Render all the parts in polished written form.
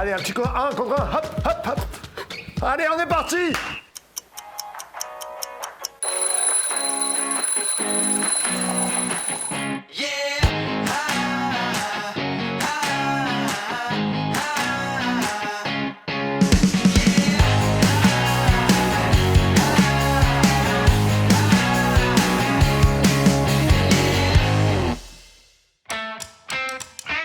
Allez, un petit contre un, hop, hop, hop. Allez, on est parti.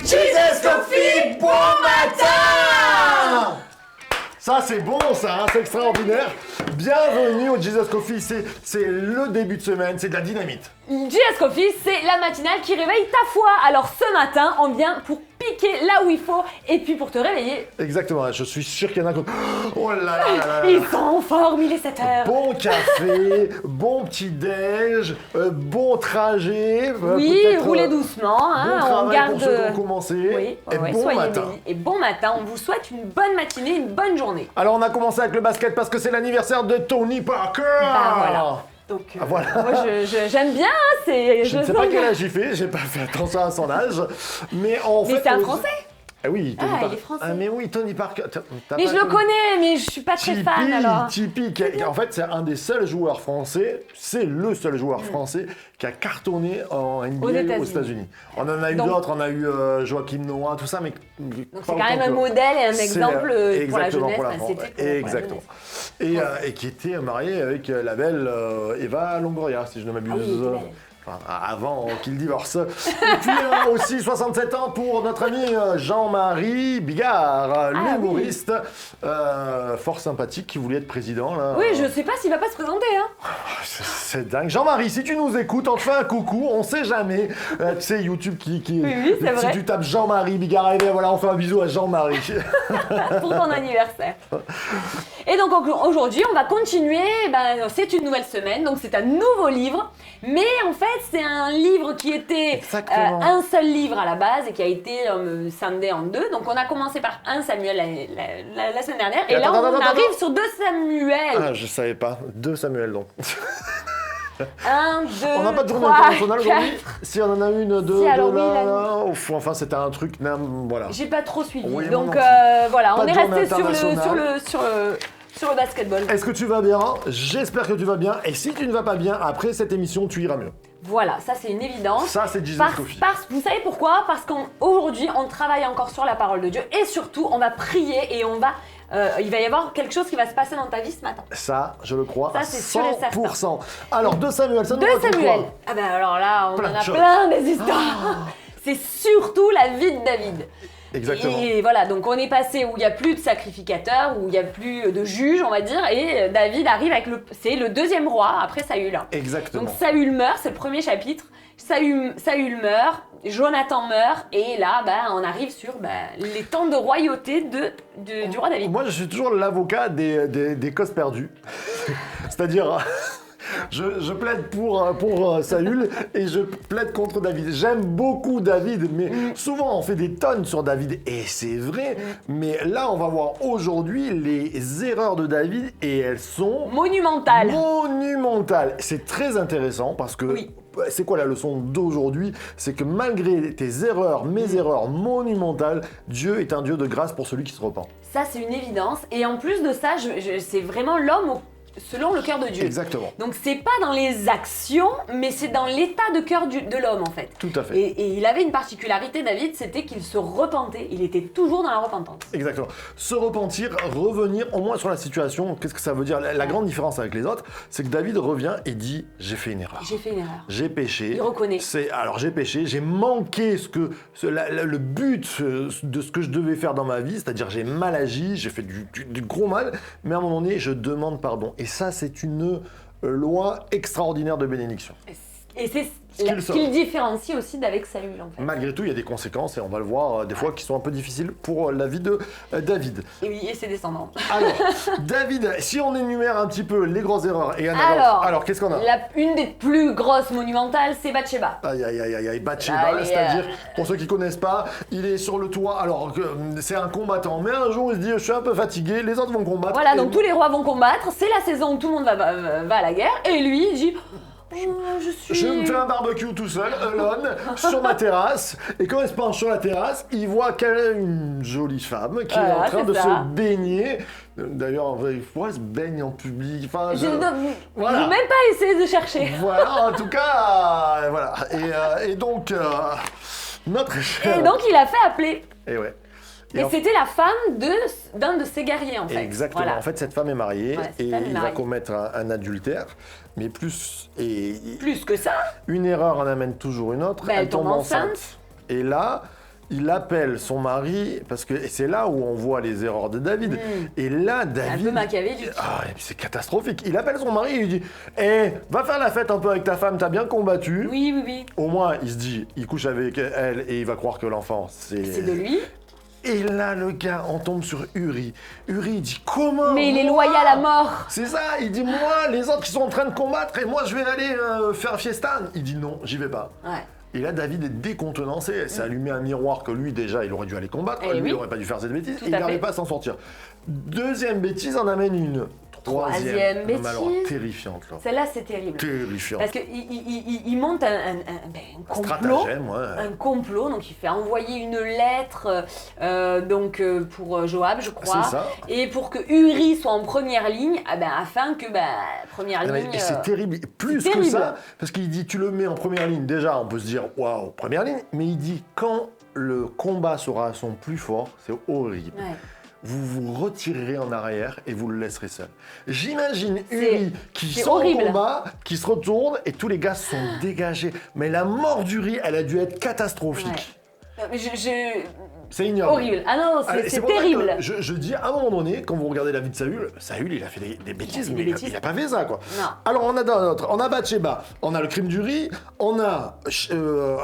Jesus Coffee, bon matin! Ça c'est bon ça, hein, c'est extraordinaire. Bienvenue au Jesus Coffee, c'est le début de semaine, c'est de la dynamite. Jesus Coffee, c'est la matinale qui réveille ta foi. Alors ce matin, on vient pour piquer là où il faut et puis pour te réveiller. Exactement, je suis sûr qu'il y en a qui... Oh là là là là. Ils sont en forme, il est 7h. Bon café, bon petit-déj, bon trajet. Oui, roulez doucement, hein, bon travail on garde... pour ceux qui ont commencé. Oui, et ouais, bon soyez matin. bénis. Et bon matin, on vous souhaite une bonne matinée, une bonne journée. Alors on a commencé avec le basket parce que c'est l'anniversaire de Tony Parker. Bah voilà. Donc, voilà. moi j'aime bien, hein, c'est... Je ne sais pas quel âge il fait, j'ai pas fait attention à son âge, mais en fait... Mais c'est un Français. Ah oui, Tony Parker. Il est français. Ah mais oui, Tony Parker. Mais je le connais, mais je suis pas très fan alors. Typique. En fait, c'est un des seuls joueurs français, c'est le seul joueur français qui a cartonné en NBA aux États-Unis. On en a eu d'autres, on a eu Joachim Noah, tout ça, mais... Donc c'est quand même un modèle et un exemple pour la jeunesse. Exactement. Et qui était marié avec la belle Eva Longoria, si je ne m'abuse. Enfin, avant qu'il divorce. Et puis aussi 67 ans pour notre ami Jean-Marie Bigard, l'humoriste fort sympathique qui voulait être président. Là. Oui, je sais pas s'il va pas se présenter. Hein. C'est dingue. Jean-Marie, si tu nous écoutes, on te fait un coucou, on sait jamais. Tu sais, YouTube qui oui, c'est vrai. Si tu tapes Jean-Marie Bigard, et bien voilà, on fait un bisou à Jean-Marie. Pour ton anniversaire. Et donc aujourd'hui, on va continuer, c'est une nouvelle semaine, donc c'est un nouveau livre, mais en fait c'est un livre qui était un seul livre à la base et qui a été scindé en deux. Donc on a commencé par 1 Samuel la semaine dernière, et là on arrive sur 2 Samuel. Ah, je savais pas, 2 Samuel donc. 1, 2, on n'a pas de journée 3, internationale aujourd'hui. Si on en a une, 2, si, alors, là. Enfin, c'était un truc. Voilà. J'ai pas trop suivi. Oui, donc pas voilà, on est resté sur le basketball. Est-ce que tu vas bien? J'espère que tu vas bien. Et si tu ne vas pas bien, après cette émission, tu iras mieux. Voilà, ça c'est une évidence. Ça c'est Jesus Coffee. Vous savez pourquoi? Parce qu'aujourd'hui, on travaille encore sur la parole de Dieu et surtout, on va prier et on va... il va y avoir quelque chose qui va se passer dans ta vie ce matin. Ça, je le crois, ça, c'est 100%. Alors, 2 Samuel, ça nous raconte Samuel. quoi? Ah ben alors là, on en a plein des histoires. C'est surtout la vie de David. Exactement. Et voilà, donc on est passé où il n'y a plus de sacrificateurs, où il n'y a plus de juges, on va dire, et David arrive avec c'est le 2e roi après Saül. Exactement. Donc Saül meurt, c'est le premier chapitre. Saül meurt, Jonathan meurt, et là, on arrive sur les temps de royauté du roi David. Moi, je suis toujours l'avocat des causes perdues. C'est-à-dire... Je plaide pour Saül et je plaide contre David. J'aime beaucoup David, mais souvent on fait des tonnes sur David et c'est vrai. Mais là, on va voir aujourd'hui les erreurs de David et elles sont monumentales. C'est très intéressant parce que oui. C'est quoi la leçon d'aujourd'hui? C'est que malgré tes erreurs, mes erreurs monumentales, Dieu est un Dieu de grâce pour celui qui se repent. Ça, c'est une évidence. Et en plus de ça, c'est vraiment l'homme selon le cœur de Dieu. Exactement. Donc c'est pas dans les actions, mais c'est dans l'état de cœur de l'homme en fait. Tout à fait. Et il avait une particularité, David, c'était qu'il se repentait. Il était toujours dans la repentance. Exactement. Se repentir, revenir au moins sur la situation. Qu'est-ce que ça veut dire? La grande différence avec les autres, c'est que David revient et dit « j'ai fait une erreur ». J'ai fait une erreur. J'ai péché. Il reconnaît. Alors j'ai péché, j'ai manqué le but de ce que je devais faire dans ma vie, c'est-à-dire j'ai mal agi, j'ai fait du gros mal, mais à un moment donné, je demande pardon. Et ça, c'est une loi extraordinaire de bénédiction. Et c'est ce qui le différencie aussi d'avec Saül, en fait. Malgré tout, il y a des conséquences, et on va le voir des fois, qui sont un peu difficiles pour la vie de David. Et oui, et ses descendants. Alors, David, si on énumère un petit peu les grosses erreurs, et alors qu'est-ce qu'on a? Une des plus grosses monumentales, c'est Bathsheba. Aïe, Bathsheba, c'est-à-dire, pour ceux qui connaissent pas, il est sur le toit, alors c'est un combattant, mais un jour il se dit, je suis un peu fatigué, les autres vont combattre. Voilà, donc tous les rois vont combattre, c'est la saison où tout le monde va à la guerre, et lui, il dit... Je me fais un barbecue tout seul, alone, sur ma terrasse. Et quand il se penche sur la terrasse, il voit une jolie femme qui est en train de se baigner. D'ailleurs, pourquoi se baigne en public? Enfin, je n'ai même pas essayé de chercher. Voilà, en tout cas, voilà. Et donc, notre cher... Et donc, il a fait appeler. Et ouais. Et c'était la femme d'un de ses guerriers, en fait. Exactement. Voilà. En fait, cette femme est mariée et il va commettre un adultère. Mais plus que ça. Une erreur en amène toujours une autre. Elle tombe enceinte. Et là, il appelle son mari, parce que c'est là où on voit les erreurs de David. Et là, David... Un peu machiavélique. C'est catastrophique. Il appelle son mari et il lui dit va faire la fête un peu avec ta femme, t'as bien combattu. Oui. Au moins, il se dit, il couche avec elle et il va croire que l'enfant, c'est de lui. Et là, le gars, on tombe sur Uri. Uri, il dit comment? Mais il est loyal à mort. C'est ça, il dit moi, les autres, ils sont en train de combattre et moi, je vais aller faire fiestan. Il dit non, j'y vais pas. Ouais. Et là, David est décontenancé. Ça lui met un miroir que lui, déjà, il aurait dû aller combattre. Lui, il n'aurait pas dû faire cette bêtise. Et il n'arrive pas à s'en sortir. Deuxième bêtise en amène une. Troisième bêtise. Alors, terrifiante. Celle-là, c'est terrible. Terrifiante. Parce qu'il monte un complot. Stratagème, ouais. Un complot. Donc, il fait envoyer une lettre pour Joab, je crois. C'est ça. Et pour que Uri soit en première ligne, afin que première ligne. Et c'est terrible. Plus que ça, parce qu'il dit tu le mets en première ligne. Déjà, on peut se dire waouh, première ligne. Mais il dit quand le combat sera à son plus fort, c'est horrible. Ouais. Vous vous retirerez en arrière et vous le laisserez seul. J'imagine Uri qui sort au combat, qui se retourne et tous les gars sont dégagés. Mais la mort d'Uri, elle a dû être catastrophique. Ouais. C'est ignoble. Horrible. Ah non, c'est terrible. Je dis, à un moment donné, quand vous regardez la vie de Saül, il a fait des bêtises, mais il a pas fait ça, quoi. Non. Alors, on a Bathsheba, on a le crime d'Uri, on a...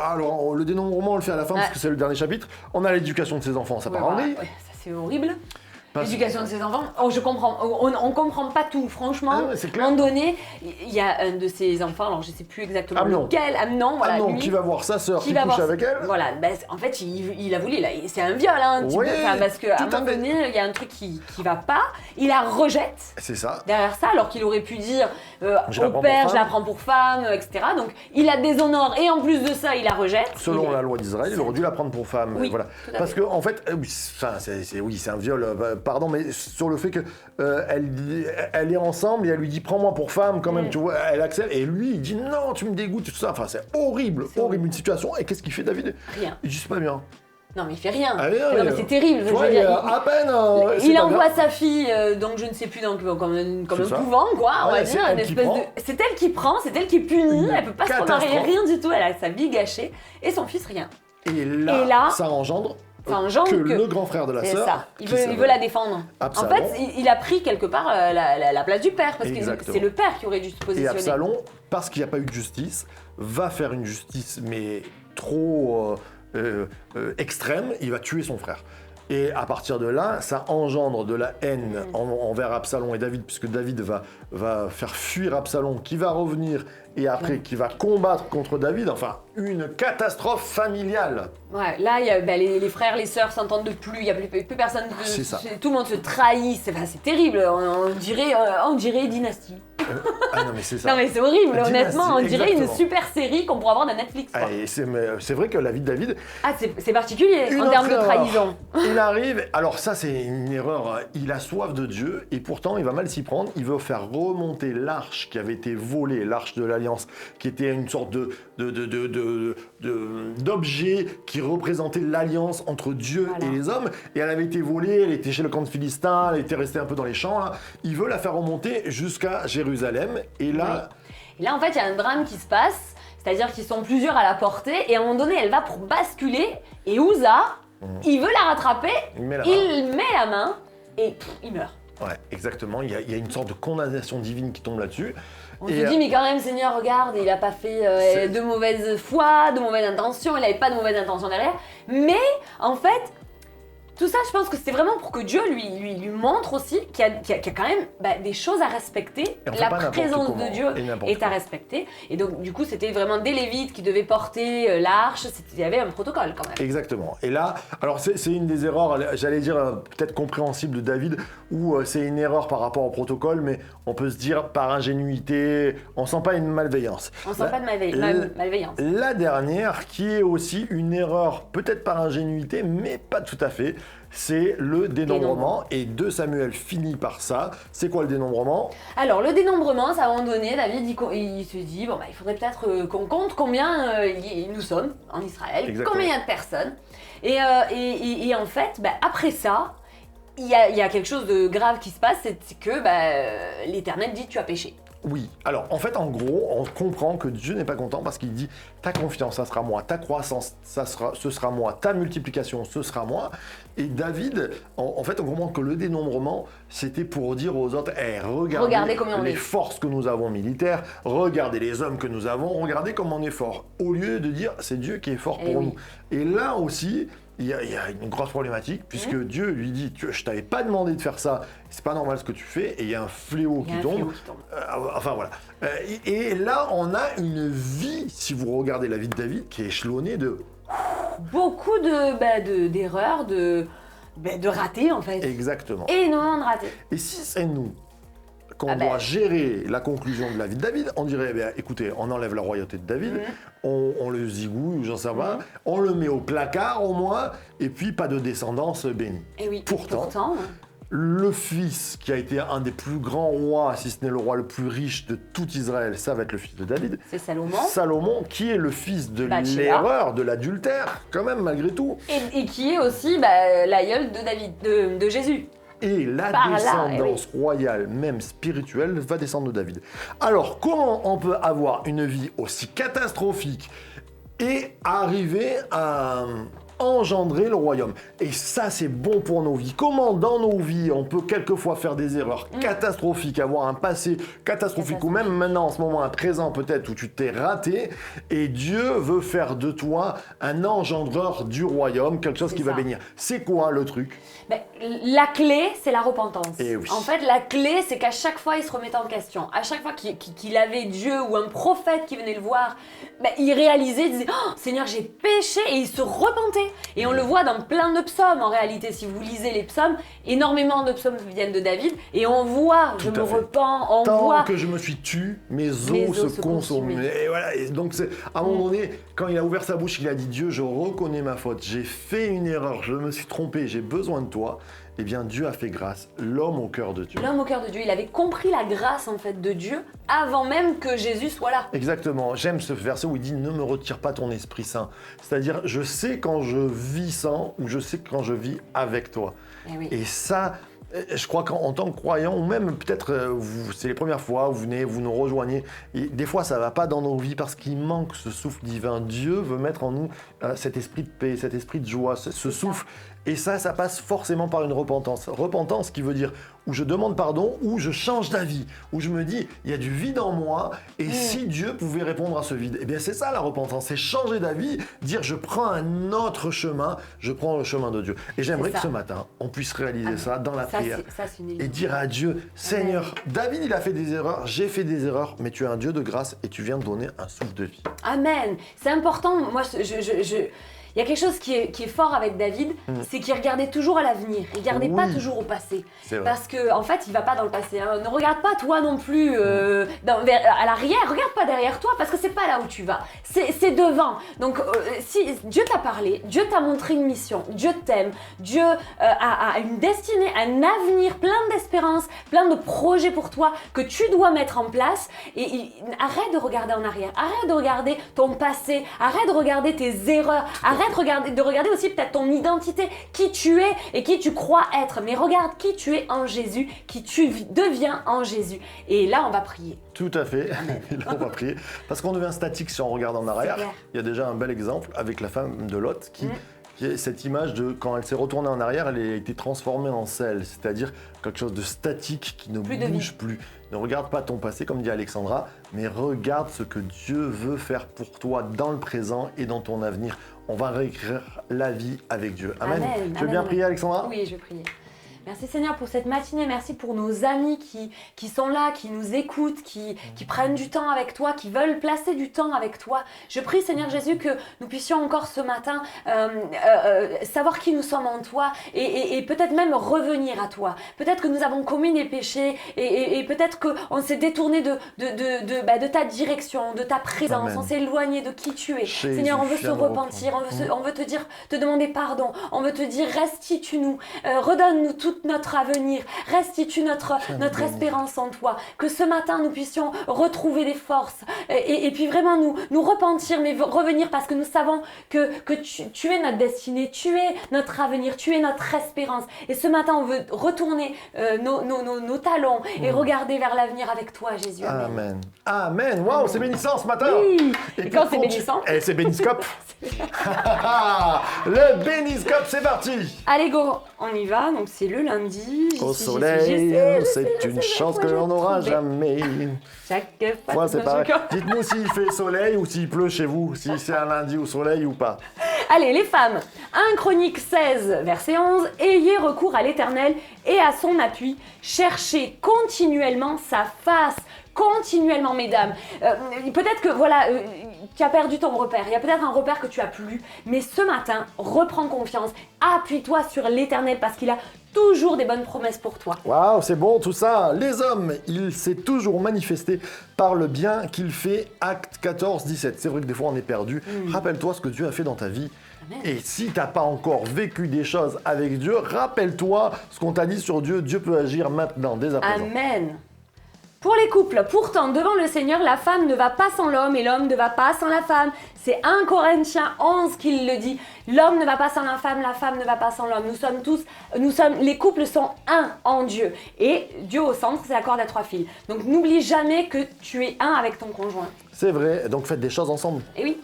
alors, le dénombrement, on le fait à la fin, parce que c'est le dernier chapitre. On a l'éducation de ses enfants, ça part en vrille. C'est horrible. L'éducation de ses enfants, je comprends. On comprend pas tout, franchement. À un moment donné, il y a un de ses enfants, alors je sais plus exactement lequel. Amnon, voilà. Amnon, qui va voir sa sœur qui couche avec elle. Voilà, en fait, il a voulu, c'est un viol, un petit peu. Parce qu'à un moment donné, il y a un truc qui va pas. Il la rejette. C'est ça. Derrière ça, alors qu'il aurait pu dire au père, je la prends pour femme, etc. Donc, il la déshonore et en plus de ça, il la rejette. Selon la loi d'Israël, il aurait dû la prendre pour femme. Oui, voilà. Parce que, en fait, c'est un viol. Pardon, mais sur le fait que elle est ensemble et elle lui dit prends-moi pour femme quand même, tu vois, elle accepte et lui il dit non, tu me dégoûtes, tout ça. Enfin, c'est horrible une situation. Et qu'est-ce qu'il fait, David? Rien. Il dit c'est pas bien. Non, mais il fait rien. Ah, non, mais c'est terrible. Tu vois, à peine. Il envoie sa fille, donc je ne sais plus, comme un couvent, quoi. On va dire. C'est elle qui prend, c'est elle qui est punie. Elle peut pas se remarier, rien du tout. Elle a sa vie gâchée et son fils rien. Et là, ça engendre. Que le grand frère de la sœur. C'est ça. Il veut la défendre. Absalom. En fait, il a pris quelque part la place du père, parce que c'est le père qui aurait dû se positionner. Et Absalom, parce qu'il n'y a pas eu de justice, va faire une justice, mais trop extrême, il va tuer son frère. Et à partir de là, ça engendre de la haine envers Absalom et David, puisque David va faire fuir Absalom, qui va revenir et après qui va combattre contre David. Enfin, une catastrophe familiale. Ouais, là, y a, les frères, les sœurs s'entendent plus, il n'y a plus personne. C'est ça. Tout le monde se trahit, c'est terrible. On dirait Dynasty. Non, mais c'est ça. Non, mais c'est horrible, Dynasty, honnêtement. On dirait exactement. une super série qu'on pourrait avoir dans Netflix. Quoi. C'est vrai que la vie de David. Ah, c'est particulier en termes de trahison. Il arrive, alors ça c'est une erreur, il a soif de Dieu et pourtant il va mal s'y prendre. Il veut faire remonter l'arche qui avait été volée, l'arche de l'Alliance, qui était une sorte d'objet qui représentait l'alliance entre Dieu et les hommes. Et elle avait été volée, elle était chez le camp de Philistins, elle était restée un peu dans les champs. Là. Il veut la faire remonter jusqu'à Jérusalem. Et là... Et là, en fait, il y a un drame qui se passe. C'est-à-dire qu'ils sont plusieurs à la porter. Et à un moment donné, elle va pour basculer. Et Uza, il veut la rattraper. Il met la main et il meurt. Ouais, exactement. Il y a une sorte de condamnation divine qui tombe là-dessus. On se dit, mais quand même, Seigneur, regarde, il n'a pas fait de mauvaise foi, de mauvaise intention, il n'avait pas de mauvaise intention derrière. Mais, en fait, tout ça, je pense que c'est vraiment pour que Dieu lui montre aussi qu'il y a quand même des choses à respecter. La présence de Dieu est à respecter. Et donc, du coup, c'était vraiment des Lévites qui devaient porter l'arche. Il y avait un protocole quand même. Exactement. Et là, alors c'est une des erreurs, j'allais dire peut-être compréhensible de David, où c'est une erreur par rapport au protocole, mais on peut se dire par ingénuité, on sent pas une malveillance. On sent pas de malveillance. La dernière, qui est aussi une erreur, peut-être par ingénuité, mais pas tout à fait, c'est le dénombrement. Et 2 Samuel finit par ça. C'est quoi le dénombrement? Alors, le dénombrement, c'est à un moment donné, David, il se dit, il faudrait peut-être qu'on compte combien nous sommes en Israël, Exactement. combien il y a de personnes. Et en fait, après ça, il y a quelque chose de grave qui se passe, c'est que l'Éternel dit, tu as péché. Oui, alors en fait, en gros, on comprend que Dieu n'est pas content parce qu'il dit ta confiance, ça sera moi, ta croissance, ce sera moi, ta multiplication, ce sera moi. Et David, en fait, on comprend que le dénombrement, c'était pour dire aux autres regardez combien on les est. forces que nous avons militaires, regardez les hommes que nous avons, regardez comment on est fort. Au lieu de dire c'est Dieu qui est fort pour nous. Et là aussi, il y a une grosse problématique, puisque Dieu lui dit je t'avais pas demandé de faire ça, c'est pas normal ce que tu fais, et il y a un fléau qui tombe. Enfin voilà. Et là, on a une vie, si vous regardez la vie de David, qui est échelonnée de beaucoup d'erreurs, de ratés en fait. Exactement. Énormément de ratés. Et si c'est nous qu'on doit gérer la conclusion de la vie de David, on dirait, écoutez, on enlève la royauté de David, on le zigouille, ou j'en sais pas, on le met au placard au moins, et puis pas de descendance bénie. Et oui, pourtant le fils qui a été un des plus grands rois, si ce n'est le roi le plus riche de tout Israël, ça va être le fils de David. C'est Salomon. Salomon, qui est le fils de l'erreur, de l'adultère, quand même, malgré tout. Et qui est aussi l'aïeul de David, de Jésus. Et la descendance royale, même spirituelle, va descendre de David. Alors, comment on peut avoir une vie aussi catastrophique et arriver à engendrer le royaume? Et ça, c'est bon pour nos vies. Comment, dans nos vies, on peut quelquefois faire des erreurs catastrophiques, avoir un passé catastrophique, ou même maintenant, en ce moment, un présent peut-être où tu t'es raté, et Dieu veut faire de toi un engendreur du royaume, quelque chose qui va bénir. C'est quoi le truc? La clé, c'est la repentance. Et oui. En fait, la clé, c'est qu'à chaque fois, il se remettait en question. À chaque fois qu'il avait Dieu ou un prophète qui venait le voir, il réalisait, il disait « Oh, Seigneur, j'ai péché » et il se repentait. Et on le voit dans plein de psaumes, en réalité. Si vous lisez les psaumes, énormément de psaumes viennent de David. Et on voit « Je me repens », on voit... Tant que je me suis tu, mes os se consomment. Et voilà. Et donc, à un moment donné, quand il a ouvert sa bouche, il a dit « Dieu, je reconnais ma faute. J'ai fait une erreur. Je me suis trompé. J'ai besoin de toi. » Eh bien, Dieu a fait grâce, l'homme au cœur de Dieu. L'homme au cœur de Dieu, il avait compris la grâce en fait de Dieu avant même que Jésus soit là. Exactement, j'aime ce verset où il dit « Ne me retire pas ton Esprit Saint ». C'est-à-dire, je sais quand je vis sans ou je sais quand je vis avec toi. Et ça, je crois qu'en tant que croyant, ou même peut-être c'est les premières fois, vous venez, vous nous rejoignez, et des fois ça ne va pas dans nos vies parce qu'il manque ce souffle divin. Dieu veut mettre en nous cet esprit de paix, cet esprit de joie, ce souffle. Et ça passe forcément par une repentance. Repentance qui veut dire où je demande pardon, où je change d'avis, où je me dis, il y a du vide en moi, et si Dieu pouvait répondre à ce vide? Eh bien c'est ça la repentance, c'est changer d'avis, dire je prends un autre chemin, je prends le chemin de Dieu. Et j'aimerais que ce matin, on puisse réaliser ça dans la prière, et dire à Dieu, Seigneur, David il a fait des erreurs, j'ai fait des erreurs, mais tu es un Dieu de grâce, et tu viens de donner un souffle de vie. Amen. C'est important, moi il y a quelque chose qui est fort avec David, c'est qu'il regardait toujours à l'avenir, il ne regardait pas toujours au passé. Parce qu'en fait, il ne va pas dans le passé. Hein. Ne regarde pas toi non plus à l'arrière, regarde pas derrière toi, parce que c'est pas là où tu vas, c'est devant. Donc si Dieu t'a parlé, Dieu t'a montré une mission, Dieu t'aime, Dieu a une destinée, un avenir, plein d'espérance, plein de projets pour toi que tu dois mettre en place, et arrête de regarder en arrière, arrête de regarder ton passé, arrête de regarder tes erreurs, arrête de regarder aussi peut-être ton identité, qui tu es et qui tu crois être. Mais regarde qui tu es en Jésus, qui tu deviens en Jésus. Et là, on va prier. Tout à fait. Et là, on va prier. Parce qu'on devient statique si on regarde en arrière. Il y a déjà un bel exemple avec la femme de Lot qui Il y a cette image de quand elle s'est retournée en arrière, elle a été transformée en sel, c'est-à-dire quelque chose de statique qui ne bouge plus. Ne regarde pas ton passé, comme dit Alexandra, mais regarde ce que Dieu veut faire pour toi dans le présent et dans ton avenir. On va réécrire la vie avec Dieu. Amen. Tu veux bien prier, Alexandra? Oui, je vais prier. Merci Seigneur pour cette matinée, merci pour nos amis qui sont là, qui nous écoutent, qui prennent du temps avec toi, qui veulent placer du temps avec toi. Je prie Seigneur Jésus que nous puissions encore ce matin savoir qui nous sommes en toi et peut-être même revenir à toi. Peut-être que nous avons commis des péchés et peut-être qu'on s'est détourné de ta direction, de ta présence, Amen. On s'est éloigné de qui tu es. Jésus, Seigneur, on veut se repentir, on veut te demander pardon, on veut te dire restitue-nous, redonne-nous toute notre avenir, restitue notre espérance en toi, que ce matin nous puissions retrouver des forces et puis vraiment nous repentir, mais revenir parce que nous savons que tu es notre destinée, tu es notre avenir, tu es notre espérance et ce matin on veut retourner nos talons et regarder vers l'avenir avec toi Jésus. Amen. Amen. Waouh, c'est bénissant ce matin. Oui. Et quand c'est bénissant c'est béniscope. Le béniscope, c'est parti. Allez go, on y va, donc c'est le lundi. Au soleil, c'est une chance que l'on n'aura jamais. Chaque fois, Moi, c'est pareil. Dites-nous s'il fait soleil ou s'il pleut chez vous, si c'est un lundi au soleil ou pas. Allez, les femmes, 1 Chronique 16, verset 11, « Ayez recours à l'Éternel et à son appui, cherchez continuellement sa face. » Continuellement, mesdames. Peut-être que, tu as perdu ton repère. Il y a peut-être un repère que tu as plus. Mais ce matin, reprends confiance. Appuie-toi sur l'Éternel parce qu'il a toujours des bonnes promesses pour toi. Waouh, c'est bon tout ça. Les hommes, il s'est toujours manifesté par le bien qu'il fait. Acte 14, 17. C'est vrai que des fois on est perdu. Rappelle-toi ce que Dieu a fait dans ta vie. Amen. Et si tu n'as pas encore vécu des choses avec Dieu, rappelle-toi ce qu'on t'a dit sur Dieu. Dieu peut agir maintenant, dès à présent. Amen. Pour les couples, pourtant, devant le Seigneur, la femme ne va pas sans l'homme et l'homme ne va pas sans la femme. C'est 1 Corinthiens 11 qui le dit. L'homme ne va pas sans la femme ne va pas sans l'homme. Les couples sont un en Dieu. Et Dieu au centre, c'est la corde à 3 fils. Donc n'oublie jamais que tu es un avec ton conjoint. C'est vrai, donc faites des choses ensemble. Et oui.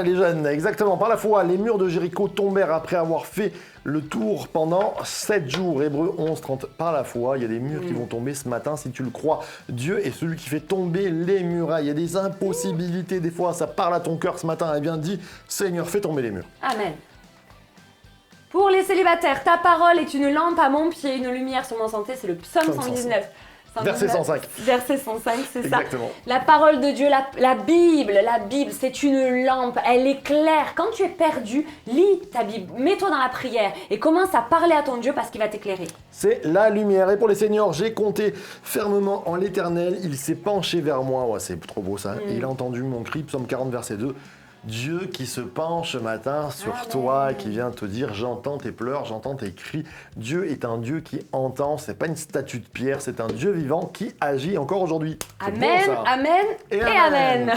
Les jeunes, exactement. Par la foi, les murs de Jéricho tombèrent après avoir fait le tour pendant 7 jours. Hébreux 11, 30. Par la foi, il y a des murs qui vont tomber ce matin si tu le crois. Dieu est celui qui fait tomber les murailles. Il y a des impossibilités, des fois, ça parle à ton cœur ce matin. Eh bien, dis, Seigneur, fais tomber les murs. Amen. Pour les célibataires, ta parole est une lampe à mon pied, une lumière sur mon sentier. C'est le psaume 119. Verset 105. Verset 105, c'est ça. Exactement. La parole de Dieu, la Bible, c'est une lampe, elle est claire. Quand tu es perdu, lis ta Bible, mets-toi dans la prière et commence à parler à ton Dieu parce qu'il va t'éclairer. C'est la lumière. Et pour les seniors, j'ai compté fermement en l'Éternel. Il s'est penché vers moi. Ouais, c'est trop beau ça. Et il a entendu mon cri, psaume 40, verset 2. Dieu qui se penche ce matin sur toi, qui vient te dire « J'entends tes pleurs, j'entends tes cris ». Dieu est un Dieu qui entend, c'est pas une statue de pierre, c'est un Dieu vivant qui agit encore aujourd'hui. Amen, amen et amen.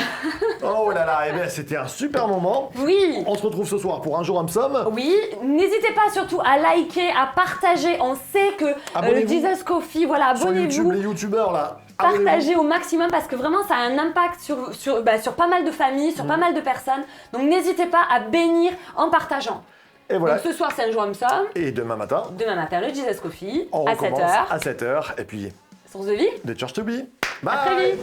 Oh là là, eh bien, c'était un super moment. Oui. On se retrouve ce soir pour Un jour un psaume. Oui, n'hésitez pas surtout à liker, à partager. On sait que le Jesus Coffee, abonnez-vous. Sur YouTube, les youtubeurs là. Partagez au maximum parce que vraiment ça a un impact sur pas mal de familles, sur pas mal de personnes. Donc n'hésitez pas à bénir en partageant. Et voilà. Donc ce soir c'est un jour psaume. Et demain matin, le Jesus Coffee on à recommence 7h. à 7h. Et puis, Source de vie. de Church to be. Bye. À très vite.